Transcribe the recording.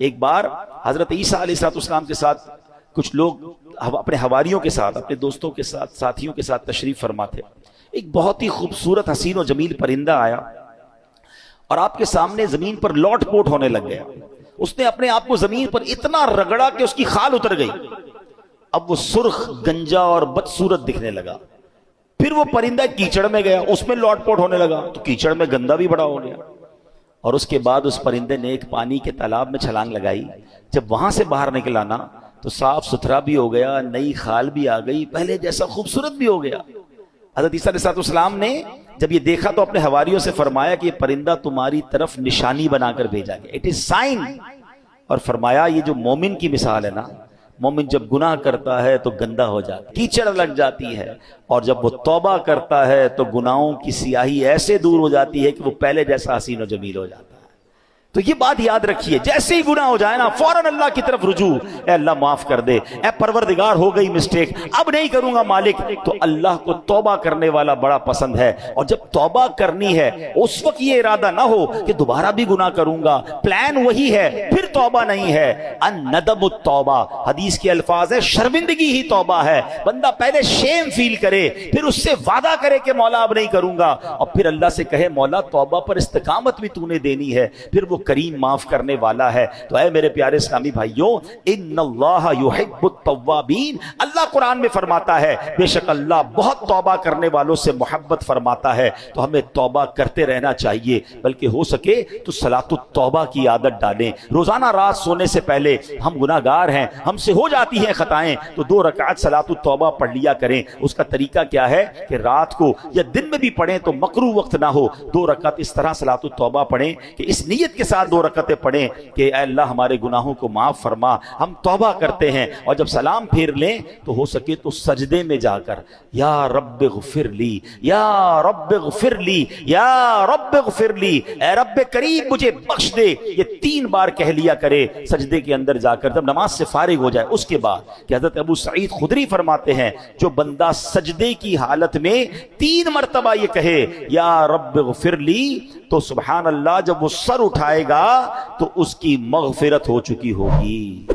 ایک بار حضرت عیسیٰ علیہ السلام کے ساتھ کچھ لوگ اپنے حواریوں کے ساتھ، اپنے دوستوں کے ساتھ، ساتھیوں کے ساتھ تشریف فرما تھے۔ ایک بہت ہی خوبصورت حسین و جمیل پرندہ آیا اور آپ کے سامنے زمین پر لوٹ پوٹ ہونے لگ گیا۔ اس نے اپنے آپ کو زمین پر اتنا رگڑا کہ اس کی خال اتر گئی۔ اب وہ سرخ، گنجا اور بدصورت دکھنے لگا۔ پھر وہ پرندہ کیچڑ میں گیا، اس میں لوٹ پوٹ ہونے لگا تو کیچڑ میں گندا بھی بڑا ہو گیا۔ اور اس کے بعد اس پرندے نے ایک پانی کے تالاب میں چھلانگ لگائی۔ جب وہاں سے باہر نکلا نا تو صاف ستھرا بھی ہو گیا، نئی خال بھی آ گئی، پہلے جیسا خوبصورت بھی ہو گیا۔ حضرت عیسیٰ علیہ السلام نے جب یہ دیکھا تو اپنے حواریوں سے فرمایا کہ یہ پرندہ تمہاری طرف نشانی بنا کر بھیجا گیا، اٹ از سائن۔ اور فرمایا یہ جو مومن کی مثال ہے نا، مومن جب گناہ کرتا ہے تو گندا ہو جاتا ہے، کیچڑ لگ جاتی ہے، اور جب وہ توبہ کرتا ہے تو گناہوں کی سیاہی ایسے دور ہو جاتی ہے کہ وہ پہلے جیسا حسین و جمیل ہو جاتا ہے۔ تو یہ بات یاد رکھیے، جیسے ہی گناہ ہو جائے نا فوراً اللہ کی طرف رجوع، اے اللہ معاف کر دے، اے پروردگار ہو گئی مسٹیک، اب نہیں کروں گا مالک۔ تو اللہ کو توبہ کرنے والا بڑا پسند ہے، اور جب توبہ کرنی ہے اس وقت یہ ارادہ نہ ہو کہ دوبارہ بھی گناہ کروں گا، پلان وہی ہے، پھر توبہ نہیں ہے۔ الندم التوبہ، حدیث کے الفاظ ہے شرمندگی ہی توبہ ہے۔ بندہ پہلے شیم فیل کرے، پھر اس سے وعدہ کرے کہ مولا اب نہیں کروں گا، اور پھر اللہ سے کہے مولا توبہ پر استقامت بھی تو نے دینی ہے، پھر وہ کریم معاف کرنے والا ہے۔ تو اے میرے پیارے اسلامی بھائیوں، ان اللہ یحب التوابین، اللہ قرآن میں فرماتا ہے بے شک اللہ بہت توبہ کرنے والوں سے محبت فرماتا ہے۔ تو ہمیں توبہ کرتے رہنا چاہیے، بلکہ ہو سکے تو صلاۃ التوبہ کی عادت ڈالیں۔ روزانہ رات سونے سے پہلے، ہم گناہ گار ہیں، ہم سے ہو جاتی ہیں خطائیں، تو 2 رکعت صلاۃ التوبہ پڑھ لیا کریں۔ اس کا طریقہ کیا ہے کہ رات کو یا دن میں بھی پڑھیں تو مکروہ وقت نہ ہو، 2 رکعت اس طرح صلاۃ التوبہ پڑھیں کہ اس نیت کے ساتھ 2 رکعتیں پڑھیں کہ اے اللہ ہمارے گناہوں کو معاف فرما، ہم توبہ کرتے ہیں۔ اور جب سلام پھیر لیں تو ہو سکے تو سجدے میں جا کر یا رب اغفر لی، یا رب اغفر لی، یا رب اغفر لی، اے رب کریم مجھے بخش دے، یہ 3 بار کہہ لیا کرے سجدے کے اندر جا کر، جب نماز سے فارغ ہو جائے۔ اس کے بعد کہ حضرت ابو سعید خدری فرماتے ہیں جو بندہ سجدے کی حالت میں 3 مرتبہ یہ کہے یا رب اغفر لی، تو سبحان اللہ جب وہ سر اٹھائے گا تو اس کی مغفرت ہو چکی ہوگی۔